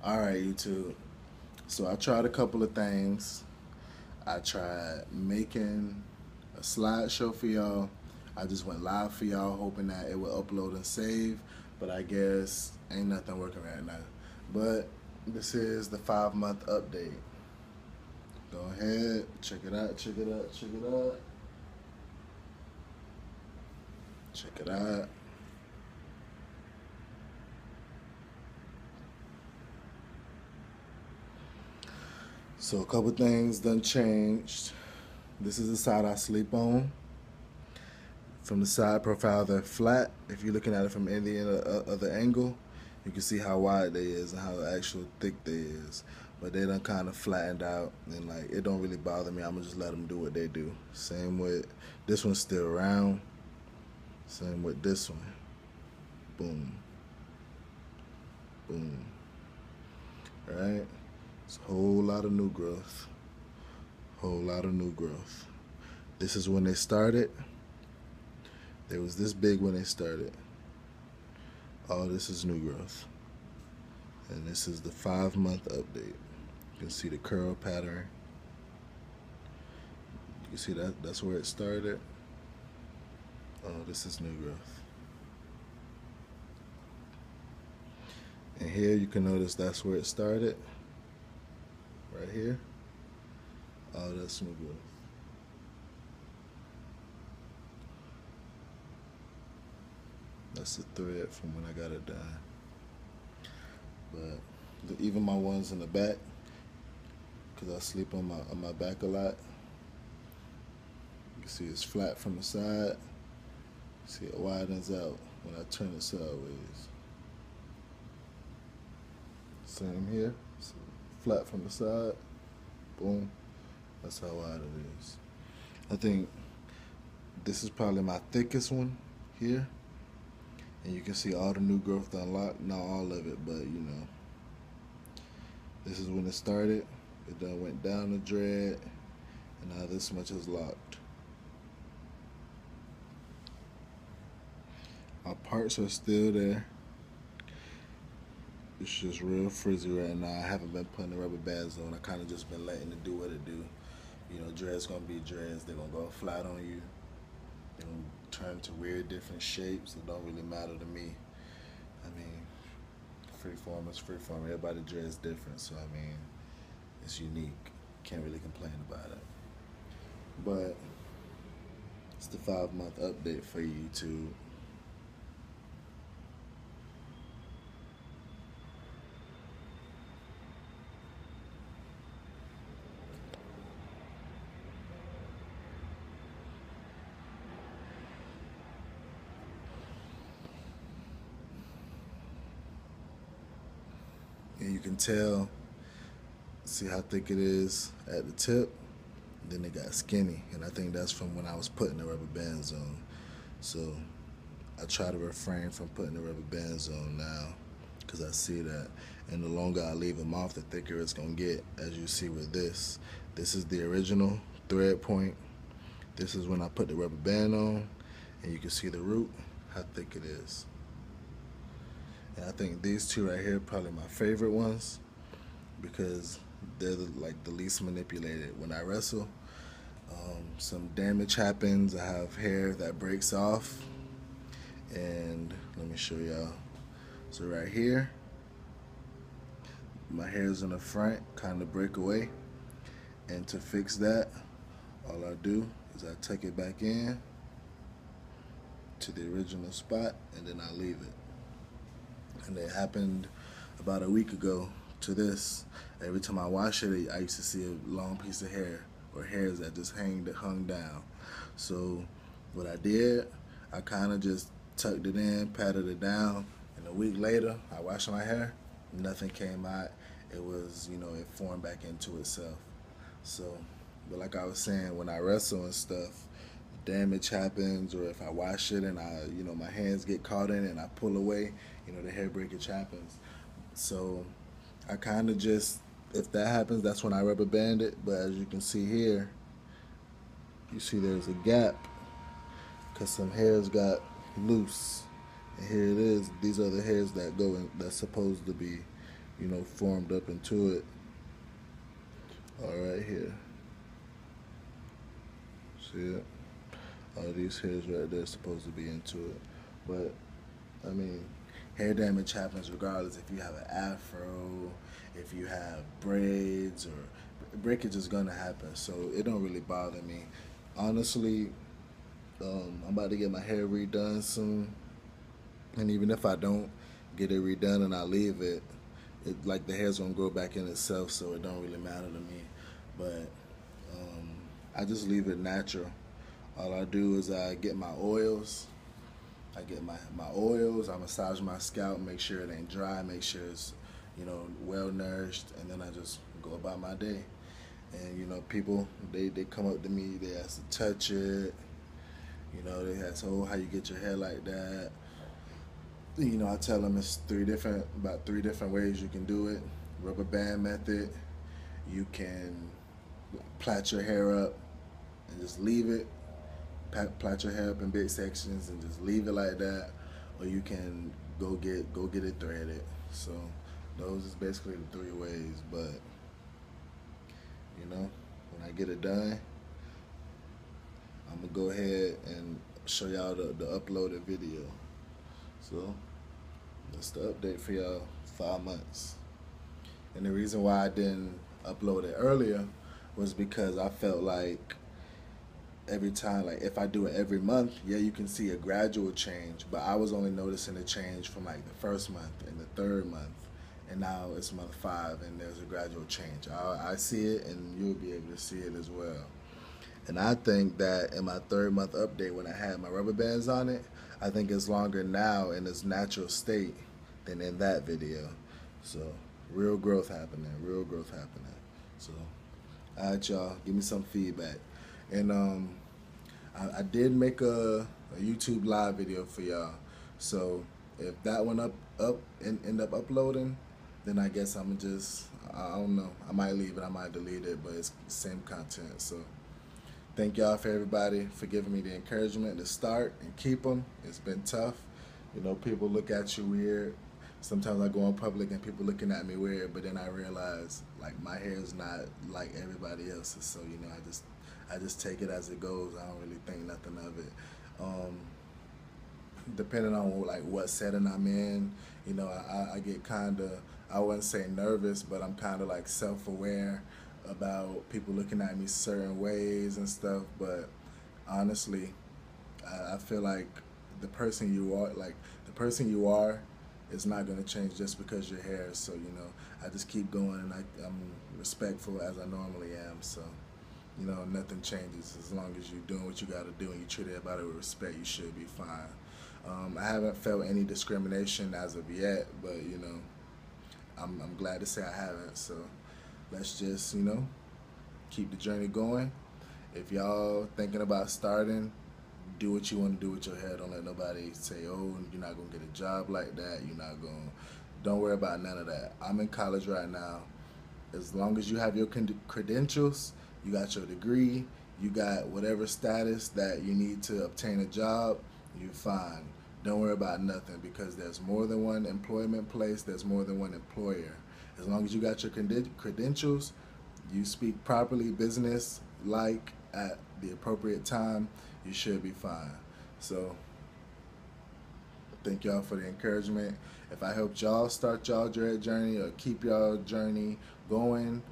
All right, YouTube. So I tried a couple of things. I tried making a slideshow for y'all. I just went live for y'all, hoping that it would upload and save. But I guess ain't nothing working right now. But this is the 5 month update. Go ahead, check it out, check it out, check it out. Check it out. So a couple things done changed. This is the side I sleep on. From the side profile, they're flat. If you're looking at it from any other angle, you can see how wide they is and how actual thick they is. But they done kind of flattened out, and like it don't really bother me. I'ma just let them do what they do. Same with this one's still round. Same with this one. Boom, boom. All right. It's a whole lot of new growth. Whole lot of new growth. This is when they started. They was this big when they started. All this is new growth. And this is the 5 month update. You can see the curl pattern. You can see that's where it started. Oh, this is new growth. And here you can notice that's where it started. Right here. Oh, that's new growth. That's the thread from when I got it done. But even my ones in the back, because I sleep on my back a lot. You can see it's flat from the side. See, it widens out when I turn it sideways. Same here. So flat from the side. Boom. That's how wide it is. I think this is probably my thickest one here. And you can see all the new growth unlocked. Not all of it, but you know. This is when it started. It done went down the dread. And now this much is locked. My parts are still there. It's just real frizzy right now. I haven't been putting the rubber bands on. I kind of just been letting it do what it do. You know, dreads gonna be dreads. They're gonna go flat on you. They're gonna turn to weird different shapes. It don't really matter to me. I mean, freeform is freeform. Everybody dreads different, so I mean, it's unique. Can't really complain about it. But it's the 5 month update for YouTube. And you can tell, see how thick it is at the tip. Then it got skinny, and I think that's from when I was putting the rubber bands on. So I try to refrain from putting the rubber bands on now, because I see that. And the longer I leave them off, the thicker it's gonna get. As you see with this is the original thread point. This is when I put the rubber band on, and you can see the root, how thick it is. And I think these two right here are probably my favorite ones, because they're like the least manipulated. When I wrestle, some damage happens. I have hair that breaks off, and let me show y'all. So right here, my hair's in the front, kind of break away, and to fix that, all I do is I tuck it back in to the original spot, and then I leave it. And it happened about a week ago to this. Every time I wash it, I used to see a long piece of hair or hairs that just hung down. So what I did, I kind of just tucked it in, patted it down, and a week later, I washed my hair, nothing came out. It was, you know, it formed back into itself. So, but like I was saying, when I wrestle and stuff, damage happens, or if I wash it and you know, my hands get caught in it and I pull away, you know, the hair breakage happens. So I kind of just, if that happens, that's when I rubber band it. But as you can see here, you see there's a gap because some hairs got loose. And here it is. These are the hairs that go in, that's supposed to be you know, formed up into it. All right here. See it? All these hairs right there supposed to be into it. But, I mean, hair damage happens regardless if you have an afro, if you have braids, or breakage is gonna happen. So it don't really bother me. Honestly, I'm about to get my hair redone soon, and even if I don't get it redone and I leave it, like the hair's gonna grow back in itself, so it don't really matter to me. But I just leave it natural. All I do is I get my oils. I get my oils. I massage my scalp, make sure it ain't dry, make sure it's, you know, well nourished, and then I just go about my day. And you know, people they come up to me, they ask to touch it. You know, they ask, "Oh, how you get your hair like that?" You know, I tell them it's about three different ways you can do it. Rubber band method. You can plait your hair up and just leave it. Plait your hair up in big sections and just leave it like that, or you can go get it threaded. So those is basically the three ways. But you know, when I get it done, I'm gonna go ahead and show y'all the uploaded video. So that's the update for y'all. 5 months. And the reason why I didn't upload it earlier was because I felt like every time, like if I do it every month, yeah, you can see a gradual change, but I was only noticing a change from like the first month and the third month, and now it's month 5 and there's a gradual change. I see it, and you'll be able to see it as well. And I think that in my 3rd month update, when I had my rubber bands on it, I think it's longer now in its natural state than in that video. So real growth happening, real growth happening. So all right, y'all, give me some feedback. And I did make a YouTube live video for y'all. So if that one up and end up uploading, then I guess I'm just, I don't know, I might leave it, I might delete it, but it's the same content. So thank y'all for everybody for giving me the encouragement to start and keep them. It's been tough. You know, people look at you weird. Sometimes I go in public and people looking at me weird, but then I realize like my hair is not like everybody else's. So you know, I just take it as it goes. I don't really think nothing of it. Depending on like what setting I'm in, you know, I get kind of, I wouldn't say nervous, but I'm kind of like self-aware about people looking at me certain ways and stuff. But honestly, I feel like the person you are, is not going to change just because your hair. So you know, I just keep going, and I'm respectful as I normally am. So you know, nothing changes as long as you're doing what you got to do and you treat everybody with respect. You should be fine. I haven't felt any discrimination as of yet, but you know, I'm glad to say I haven't. So let's just, you know, keep the journey going. If y'all thinking about starting, do what you want to do with your hair. Don't let nobody say, "Oh, you're not gonna get a job like that. You're not gonna." Don't worry about none of that. I'm in college right now. As long as you have your credentials, you got your degree, you got whatever status that you need to obtain a job, you're fine. Don't worry about nothing, because there's more than one employment place, there's more than one employer. As long as you got your credentials, you speak properly business like at the appropriate time, you should be fine. So thank y'all for the encouragement. If I helped y'all start y'all dread journey or keep y'all journey going,